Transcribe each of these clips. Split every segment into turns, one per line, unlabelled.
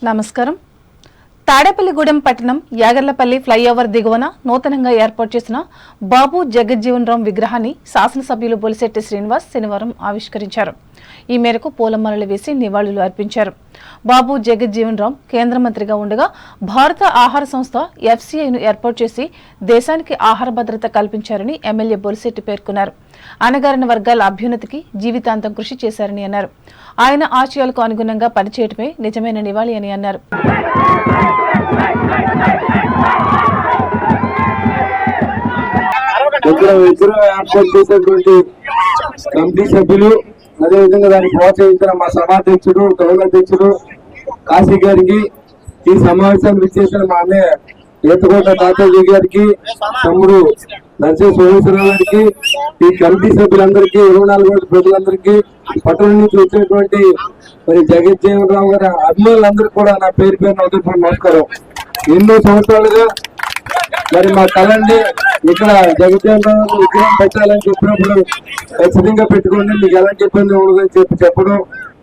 నమస్కారం. తాడేపల్లిగూడెం పట్టణం యాగర్లపల్లి ఫ్లైఓవర్ దిగువన నూతనంగా ఏర్పాటు చేసిన బాబు జగజ్జీవన్ రామ్ విగ్రహాన్ని శాసనసభ్యులు బొలిశెట్టి శ్రీనివాస్ శనివారం ఆవిష్కరించారు. ఈ మేరకు పూలమాలలు వేసి నివాళులు అర్పించారు. బాబు జగజ్జీవన్ రామ్ కేంద్ర మంత్రిగా ఉండగా భారత ఆహార సంస్థ FCIను ఏర్పాటు చేసి దేశానికి ఆహార భద్రత కల్పించారని ఎమ్మెల్యే బొలిశెట్టి పేర్కొన్నారు. అణగారిన వర్గాల అభ్యున్నతికి జీవితాంతం కృషి చేశారని అన్నారు. ఆయన ఆశయాలకు అనుగుణంగా పనిచేయటమే నిజమైన నివాళి అని అన్నారు.
ఏర్పాటు చేసినటువంటి కమిటీ సభ్యులు, అదేవిధంగా దాన్ని ప్రోత్సహించిన మా సభాధ్యక్షుడు, గౌరవాధ్యక్షుడు కాశీ గారికి, ఈ సమావేశాన్ని విచ్చేసిన మా అన్నయ్య ఈతకోట తాతయ్య గారికి, తమ్ముడు నరసింహ సోమేశ్వరరావు గారికి, ఈ కమిటీ సభ్యులందరికీ, 24 ప్రజలందరికీ, పట్టణం నుంచి వచ్చినటువంటి మరి జగజ్జీవన్ రామ్ గారి అభిమానులందరికీ కూడా నా పేరు పేరున నమస్కారం. ఎన్నో సంవత్సరాలుగా మరి మా కళండి ఇక్కడ జగజ్జీవన్ రామ్ విగ్రహం పెట్టాలని చెప్పినప్పుడు ఖచ్చితంగా పెట్టుకోండి, మీకు ఎలాంటి ఇబ్బంది ఉండదని చెప్పడం,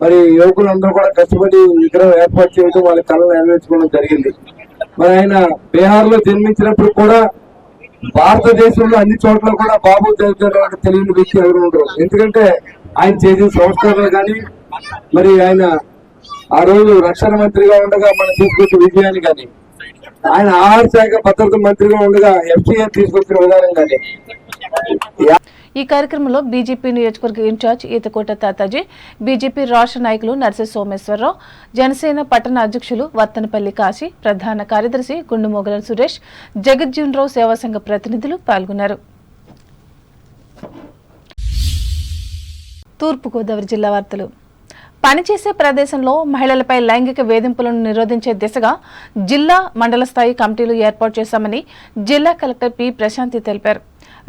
మరి యువకులందరూ కూడా కష్టపడి విగ్రహం ఏర్పాటు చేయడం, వాళ్ళ కళను నెరవేర్చుకోవడం జరిగింది. మరి ఆయన బీహార్ లో జన్మించినప్పుడు కూడా భారతదేశంలో అన్ని చోట్ల కూడా బాబు జగజ్జీవన్ రామ్ తెలియని వ్యక్తి ఎవరు ఉండరు. ఎందుకంటే ఆయన చేసిన సంస్కరణలు కానీ, మరి ఆయన ఆ రోజు రక్షణ మంత్రిగా ఉండగా మనం తీసుకొచ్చిన విజయాన్ని కానీ, ఆయన ఆహార శాఖ భద్రత మంత్రిగా ఉండగా FCI తీసుకొచ్చిన విధానం కానీ.
ఈ కార్యక్రమంలో బీజేపీ నియోజకవర్గ ఇన్ఛార్జ్ ఈతకోట తాతాజీ, బీజేపీ రాష్ట్ర నాయకులు నరసింహ సోమేశ్వరరావు, జనసేన పట్టణ అధ్యక్షులు వర్తనపల్లి కాశీ, ప్రధాన కార్యదర్శి గుండుమొగలం సురేష్, జగజ్జీవన్ రామ్ సేవా సంఘ ప్రతినిధులు పాల్గొన్నారు. తూర్పుగోదావరి జిల్లా వార్తలు. పనిచేసే ప్రదేశంలో మహిళలపై లైంగిక వేధింపులను నిరోధించే దిశగా జిల్లా, మండల స్థాయి కమిటీలు ఏర్పాటు చేశామని జిల్లా కలెక్టర్ పి. ప్రశాంతి తెలిపారు.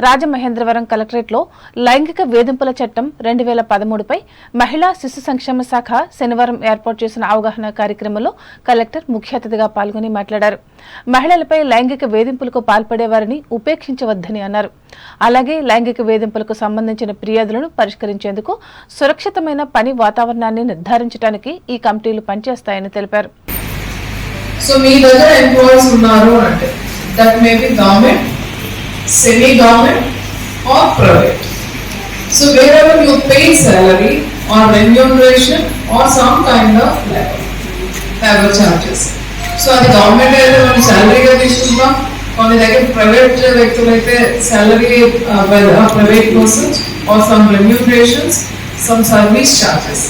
రాజమహేంద్రవరం కలెక్టరేట్లో లైంగిక వేధింపుల చట్టం 2013పై మహిళా శిశు సంక్షేమ శాఖ శనివారం ఏర్పాటు చేసిన అవగాహన కార్యక్రమంలో కలెక్టర్ ముఖ్య అతిథిగా పాల్గొని మాట్లాడారు. మహిళలపై లైంగిక వేధింపులకు పాల్పడేవారిని ఉపేక్షించవద్దని అన్నారు. అలాగే లైంగిక వేధింపులకు సంబంధించిన ఫిర్యాదులను పరిష్కరించేందుకు సురక్షితమైన పని వాతావరణాన్ని నిర్ధారించడానికి ఈ కమిటీలు పనిచేస్తాయని తెలిపారు.
సో మీ దగ్గర ఎంప్లాయీస్ ఉన్నారు అంటే that may be government, semi-government or private. So wherever you pay salary or remuneration or some kind of labor charges. So అది గవర్నమెంట్ అయితే మనం సాలరీగా తీసుకుంటాం, కొన్ని దగ్గర ప్రైవేట్ వ్యక్తులు అయితే salary private persons or some remunerations, some service charges.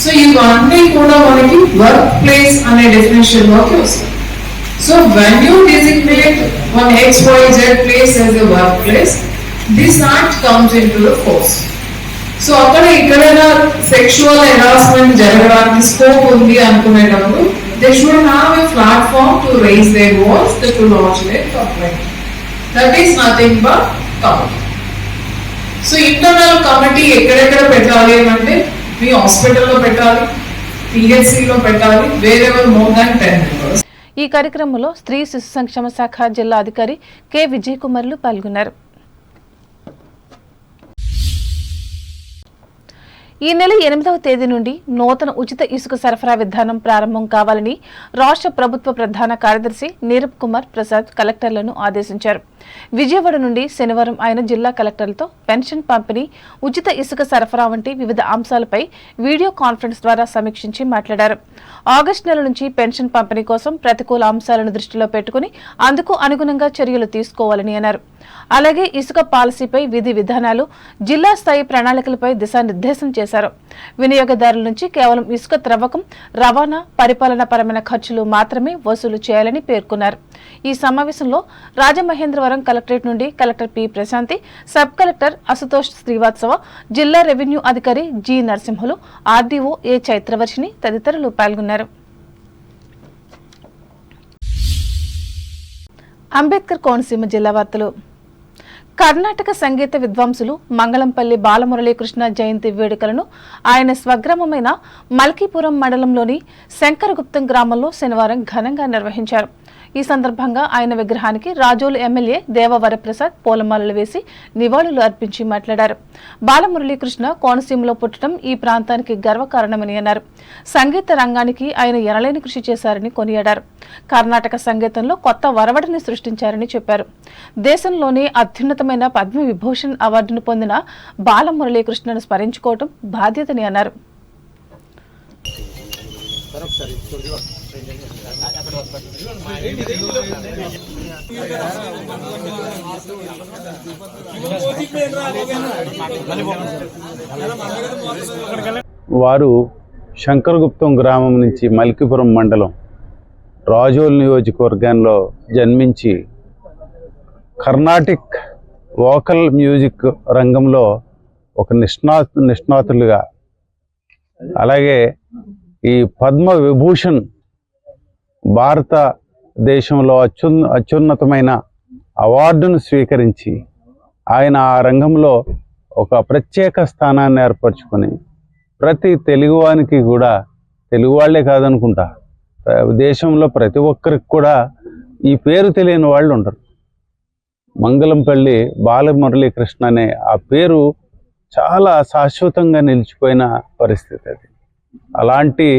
So ఇవన్నీ కూడా మనకి వర్క్ ప్లేస్ అనే డెఫినేషన్ లోకి వస్తుంది. So when you designate one XYZ place as a workplace, this act comes into the force. So అక్కడ ఎక్కడైనా sexual harassment జరగడానికి scope ఉంది అనుకునేటప్పుడు they should have a platform to raise their voice, to lodge their complaint. That is nothing but committee. So internal committee ఎక్కడెక్కడ పెట్టాలి అంటే మీ హాస్పిటల్లో పెట్టాలి, PHCలో పెట్టాలి, wherever more than 10 members.
ఈ కార్యక్రమంలో స్త్రీ శిశు సంక్షేమ శాఖ జిల్లా అధికారి కె. విజయ్ కుమార్లు పాల్గొన్నారు. ఈ నెల 8వ తేదీ నుండి నూతన ఉచిత ఇసుక సరఫరా విధానం ప్రారంభం కావాలని రాష్ట్ర ప్రభుత్వ ప్రధాన కార్యదర్శి నీరబ్ కుమార్ ప్రసాద్ కలెక్టర్లను ఆదేశించారు. విజయవాడ నుండి శనివారం ఆయన జిల్లా కలెక్టర్లతో పెన్షన్ పంపిణీ, ఉచిత ఇసుక సరఫరా వంటి వివిధ అంశాలపై వీడియో కాన్ఫరెన్స్ ద్వారా సమీక్షించి మాట్లాడారు. ఆగస్టు నెల నుంచి పెన్షన్ పంపిణీ కోసం ప్రతికూల అంశాలను దృష్టిలో పెట్టుకుని అందుకు అనుగుణంగా చర్యలు తీసుకోవాలని అన్నారు. అలాగే ఇసుక పాలసీపై విధి విధానాలు, జిల్లా స్థాయి ప్రణాళికలపై దిశానిర్దేశం చేశారు. వినియోగదారుల నుంచి కేవలం ఇసుక త్రవ్వకం, రవాణా, పరిపాలనా పరమైన ఖర్చులు మాత్రమే వసూలు చేయాలని పేర్కొన్నారు. ఈ సమావేశంలో రాజమహేంద్రవరం కలెక్టరేట్ నుండి collector P. Prashanti, sub collector Ashutosh Srivastava, జిల్లా రెవెన్యూ అధికారి G. Narasimhulu, RDO A. Chaitravarshini తదితరులు పాల్గొన్నారు. అంబేద్కర్ కోనసీమ జిల్లా వార్తలు. కర్ణాటక సంగీత విద్వాంసులు మంగళంపల్లి బాలమురళీకృష్ణ జయంతి వేడుకలను ఆయన స్వగ్రామమైన మల్కీపురం మండలంలోని శంకరగుప్తం గ్రామంలో శనివారం ఘనంగా నిర్వహించారు. ఈ సందర్భంగా ఆయన విగ్రహానికి రాజోలు ఎమ్మెల్యే దేవవరప్రసాద్ పూలమాలలు వేసి నివాళులు అర్పించి మాట్లాడారు. బాలమురళీకృష్ణ కోనసీమలో పుట్టడం ఈ ప్రాంతానికి గర్వకారణమని అన్నారు. సంగీత రంగానికి ఆయన ఎనలేని కృషి చేశారని కొనియాడారు. కర్ణాటక సంగీతంలో కొత్త వరవడిని సృష్టించారని చెప్పారు. దేశంలోనే అత్యున్నతమైన పద్మవిభూషణ్ అవార్డును పొందిన బాలమురళీకృష్ణను స్మరించుకోవడం బాధ్యతని అన్నారు.
వారు శంకరగుప్తం గ్రామం నుంచి మల్కిపురం మండలం రాజోల్ నియోజకవర్గంలో జన్మించి కర్ణాటిక్ వోకల్ మ్యూజిక్ రంగంలో ఒక నిష్ణాతులుగా, అలాగే ఈ పద్మ విభూషణ్ భారతదేశంలో అత్యున్నతమైన అవార్డును స్వీకరించి ఆయన ఆ రంగంలో ఒక ప్రత్యేక స్థానాన్ని ఏర్పరచుకొని ప్రతి తెలుగువానికి కూడా, తెలుగు వాళ్ళే కాదనుకుంటా, దేశంలో ప్రతి ఒక్కరికి కూడా ఈ పేరు తెలియని వాళ్ళు ఉండరు. మంగళంపల్లి బాలమురళీకృష్ణ అనే ఆ పేరు చాలా శాశ్వతంగా నిలిచిపోయిన పరిస్థితి అది. అలాంటి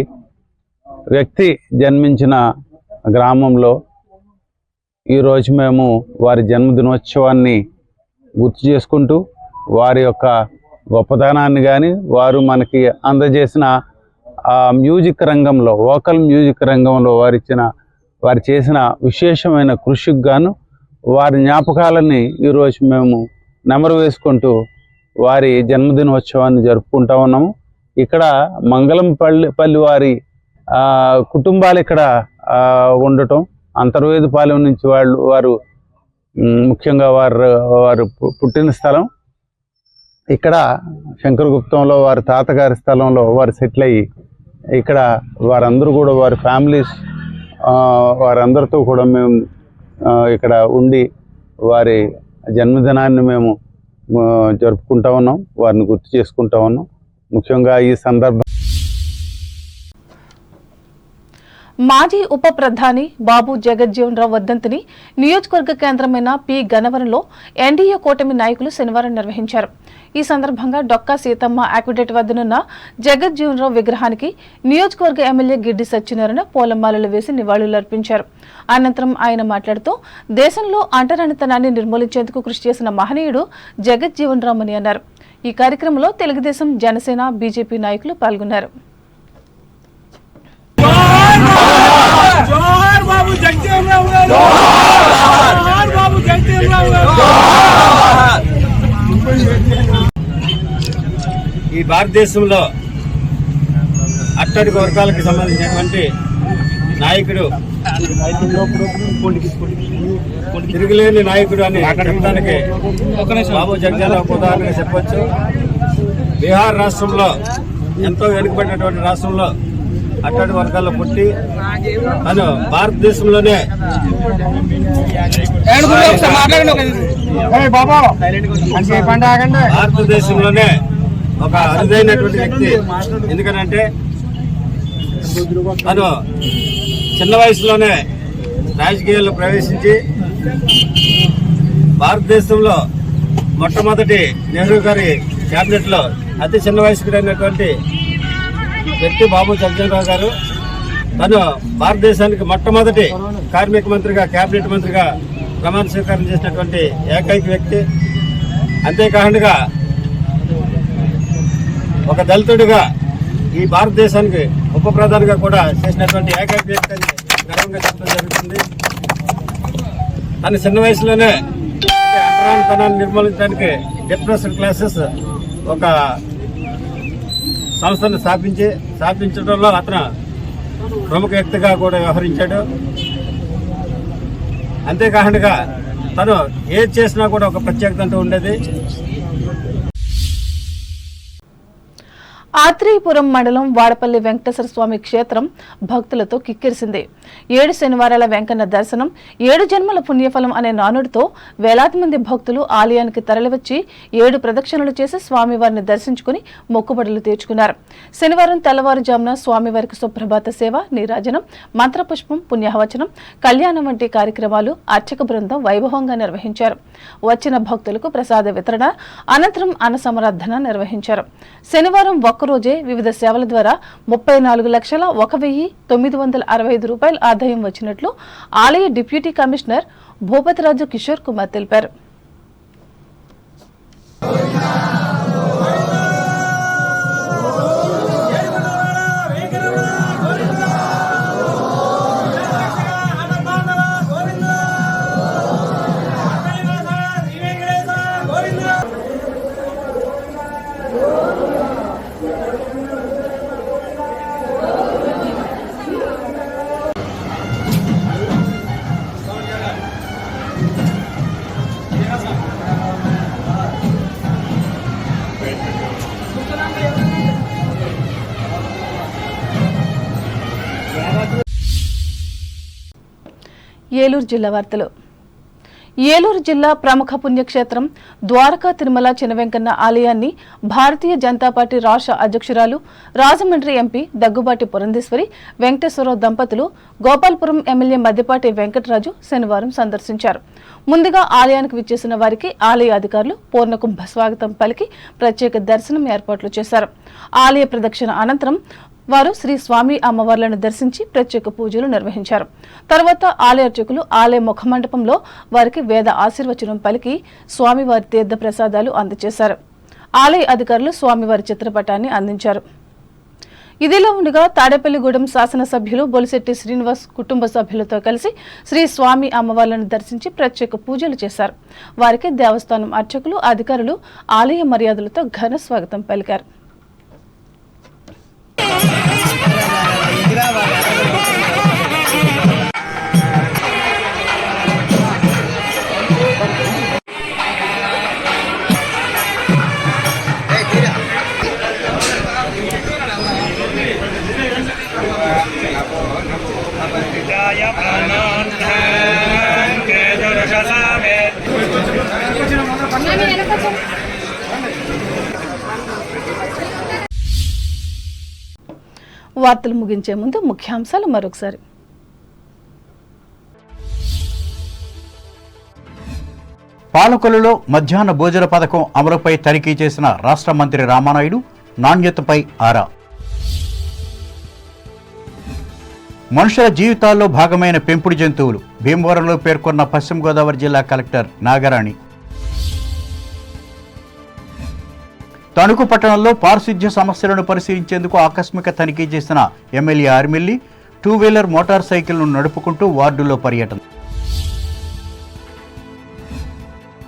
వ్యక్తి జన్మించిన గ్రామంలో ఈరోజు మేము వారి జన్మదినోత్సవాన్ని గుర్తు చేసుకుంటూ వారి యొక్క గొప్పతనాన్ని కానీ వారు మనకి అందజేసిన ఆ మ్యూజిక్ రంగంలో, వోకల్ మ్యూజిక్ రంగంలో వారు చేసిన విశేషమైన కృషికి గాను వారి జ్ఞాపకాలని ఈరోజు మేము నెమరు వేసుకుంటూ వారి జన్మదినోత్సవాన్ని జరుపుకుంటా ఉన్నాము. ఇక్కడ మంగళంపల్లి వారి కుటుంబాలు ఇక్కడ ఉండటం, అంతర్వేదిపాలెం నుంచి వారు ముఖ్యంగా వారు పుట్టిన స్థలం ఇక్కడ శంకరగుప్తంలో వారి తాతగారి స్థలంలో వారు సెటిల్ అయ్యి ఇక్కడ వారందరూ కూడా వారి ఫ్యామిలీస్ వారందరితో కూడా మేము ఇక్కడ ఉండి వారి జన్మదినాన్ని మేము జరుపుకుంటా ఉన్నాం, వారిని గుర్తు చేసుకుంటా ఉన్నాం. ముఖ్యంగా ఈ సందర్భం
మాజీ ఉప ప్రధాని బాబు జగజ్జీవన్ రావు వర్ధంతిని నియోజకవర్గ కేంద్రమైన పి గన్నవరంలో ఎన్డీఏ కూటమి నాయకులు శనివారం నిర్వహించారు. ఈ సందర్భంగా డొక్కా సీతమ్మ ఆక్విడేట్ వద్దనున్న జగజ్జీవన్ రావు విగ్రహానికి నియోజకవర్గ ఎమ్మెల్యే గిడ్డి సత్యనారాయణ పూలమాలలు వేసి నివాళులర్పించారు. అనంతరం ఆయన మాట్లాడుతూ దేశంలో అంటరానితనాన్ని నిర్మూలించేందుకు కృషి చేసిన మహనీయుడు జగజ్జీవన్ రావు అని అన్నారు. ఈ కార్యక్రమంలో తెలుగుదేశం, జనసేన, బీజేపీ నాయకులు పాల్గొన్నారు.
ఈ భారతదేశంలో అట్టడుగు వర్గాలకు సంబంధించినటువంటి నాయకుడు, తిరుగులేని నాయకుడు అని చెప్పడానికి బాబు జగజ్జీవన్ ఉదాహరణగా చెప్పొచ్చు. బీహార్ రాష్ట్రంలో ఎంతో వెనుకబడినటువంటి రాష్ట్రంలో అట్టడి వర్గాల్లో పుట్టి తను భారతదేశంలోనే ఒక అరుదైనటువంటి వ్యక్తి. ఎందుకనంటే తను చిన్న వయసులోనే రాజకీయాల్లో ప్రవేశించి భారతదేశంలో మొట్టమొదటి నెహ్రూ గారి క్యాబినెట్ లో అతి చిన్న వయసుకుడైనటువంటి వ్యక్తి బాబు జగజ్జీవన్ రావు గారు. తను భారతదేశానికి మొట్టమొదటి కార్మిక మంత్రిగా, కేబినెట్ మంత్రిగా ప్రమాణ స్వీకారం చేసినటువంటి ఏకైక వ్యక్తి. అంతేకాకుండా ఒక దళితుడిగా ఈ భారతదేశానికి ఉప ప్రధానిగా కూడా చేసినటువంటి ఏకైక వ్యక్తి అని గర్వంగా చెప్పడం జరుగుతుంది. తన చిన్న వయసులోనే అంటరానితనాన్ని నిర్మూలించడానికి డిప్రెషన్ క్లాసెస్ ఒక సంస్థను స్థాపించడంలో అతను ప్రముఖ వ్యక్తిగా కూడా వ్యవహరించాడు. అంతేకాకుండా తను ఏది చేసినా కూడా ఒక ప్రత్యేకత అంటూ ఉండేది.
ఆత్రేయపురం మండలం వాడపల్లి వెంకటేశ్వర స్వామి క్షేత్రం భక్తులతో కిక్కిరిసింది. 7 శనివారాల వెంకన్న దర్శనం 7 జన్మల పుణ్యఫలం అనే నానుడితో వేలాది మంది భక్తులు ఆలయానికి తరలివచ్చి 7 ప్రదక్షిణలు చేసి స్వామివారిని దర్శించుకుని మొక్కుబడులు తీర్చుకున్నారు. శనివారం తెల్లవారుజామున స్వామివారికి సుప్రభాత సేవ, నీరాజనం, మంత్రపుష్పం, పుణ్యవచనం, కళ్యాణం వంటి కార్యక్రమాలు అర్చక బృందం వైభవంగా నిర్వహించారు. వచ్చిన భక్తులకు ప్రసాద వితరణ అనంతరం అన్న సమరాధన నిర్వహించారు. శనివారం ఒక్కరోజే వివిధ సేవల ద్వారా 34,01,965 రూపాయల ఆదాయం వచ్చినట్లు ఆలయ డిప్యూటీ కమిషనర్ భూపతిరాజు కిషోర్ కుమార్ తెలిపారు. ఏలూరు జిల్లా వార్తలు. ఏలూరు జిల్లా ప్రముఖ పుణ్యక్షేత్రం ద్వారకా తిరుమల చినవెంకన్న ఆలయాన్ని భారతీయ జనతా పార్టీ రాష్ట్ర అధ్యక్షురాలు, రాజమండ్రి ఎంపీ దగ్గుబాటి పురంధేశ్వరి, వెంకటేశ్వరరావు దంపతులు గోపాల్పురం ఎమ్మెల్యే మద్దిపాటి వెంకటరాజు శనివారం సందర్శించారు. ముందుగా ఆలయానికి విచ్చేసిన వారికి ఆలయ అధికారులు పూర్ణకుంభ స్వాగతం పలికి ప్రత్యేక దర్శనం ఏర్పాట్లు చేశారు. ఆలయ ప్రదక్షిణ అనంతరం వారు శ్రీ స్వామి అమ్మవార్లను దర్శించి ప్రత్యేక పూజలు నిర్వహించారు. తర్వాత ఆలయ అర్చకులు ఆలయ ముఖమండపంలో వారికి వేద ఆశీర్వచనం పలికి స్వామివారి తీర్థ ప్రసాదాలు అందజేశారు. ఆలయ అధికారులు స్వామివారి చిత్రపటాన్ని అందించారు. ఇదిలా ఉండగా తాడేపల్లిగూడెం శాసనసభ్యులు బొలిశెట్టి శ్రీనివాస్ కుటుంబ సభ్యులతో కలిసి శ్రీ స్వామి అమ్మవార్లను దర్శించి ప్రత్యేక పూజలు చేశారు. వారికి దేవస్థానం అర్చకులు, అధికారులు ఆలయ మర్యాదలతో ఘన స్వాగతం పలికారు. వార్తలు ముగించే ముందు ముఖ్యాంశాలు మరొకసారి.
పాలకొల్లులో మధ్యాహ్న భోజన పథకం అమలుపై తనిఖీ చేసిన రాష్ట్ర మంత్రి రామానాయుడు నాణ్యతపై ఆరా. మనుషుల జీవితాల్లో భాగమైన పెంపుడు జంతువులు భీమవరంలో పేర్కొన్న పశ్చిమ గోదావరి జిల్లా కలెక్టర్ నాగరాణి. తణుకు పట్టణంలో పారిశుధ్య సమస్యలను పరిశీలించేందుకు ఆకస్మిక తనిఖీ చేసిన ఎమ్మెల్యే ఆర్మిల్లి 2-వీలర్ మోటార్ సైకిల్ను నడుపుకుంటూ వార్డుల్లో పర్యటన.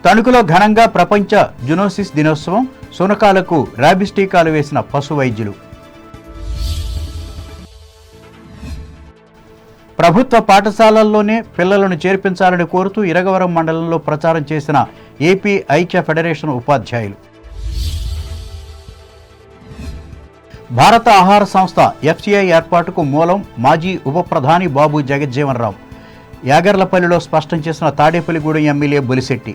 తణుకులో ఘనంగా ప్రపంచ జునోసిస్ దినోత్సవం, శునకాలకు ర్యాబిస్ టీకాలు వేసిన పశు వైద్యులు. ప్రభుత్వ పాఠశాలల్లోనే పిల్లలను చేర్పించాలని కోరుతూ ఇరగవరం మండలంలో ప్రచారం చేసిన ఏపీ ఐక్య ఫెడరేషన్ ఉపాధ్యాయులు. భారత ఆహార సంస్థ ఎఫ్సిఐ ఏర్పాటుకు మూలం మాజీ ఉప ప్రధాని బాబు జగజ్జీవన్రావు. యాగర్లపల్లిలో స్పష్టం చేసిన తాడేపల్లిగూడెం ఎమ్మెల్యే బొలిశెట్టి.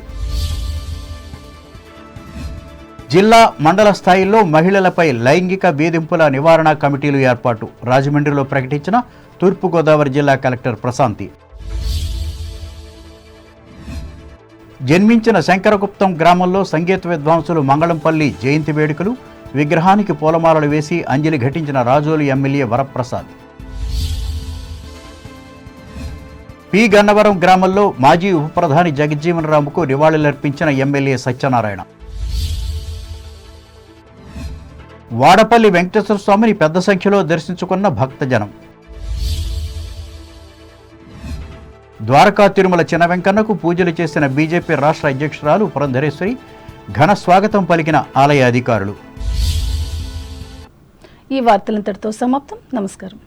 జిల్లా మండల స్థాయిలో మహిళలపై లైంగిక వేధింపుల నివారణ కమిటీలు ఏర్పాటు రాజమండ్రిలో ప్రకటించిన తూర్పుగోదావరి జిల్లా కలెక్టర్ ప్రశాంతి. జన్మించిన శంకరగుప్తం గ్రామంలో సంగీత విద్వాంసులు మంగళంపల్లి జయంతి వేడుకలు, విగ్రహానికి పూలమాలలు వేసి అంజలి ఘటించిన రాజోలు ఎమ్మెల్యే వరప్రసాద్. పి గన్నవరం గ్రామంలో మాజీ ఉప ప్రధాని జగజ్జీవన్రాముకు నివాళులర్పించిన ఎమ్మెల్యే సత్యనారాయణ. వాడపల్లి వెంకటేశ్వర స్వామిని పెద్ద సంఖ్యలో దర్శించుకున్న భక్తజనం. ద్వారకా తిరుమల చిన్న వెంకన్నకు పూజలు చేసిన బీజేపీ రాష్ట్ర అధ్యక్షురాలు పురంధరేశ్వరి, ఘన స్వాగతం పలికిన ఆలయ అధికారులు.
ఈ వార్తలంతటితో సమాప్తం. నమస్కారం.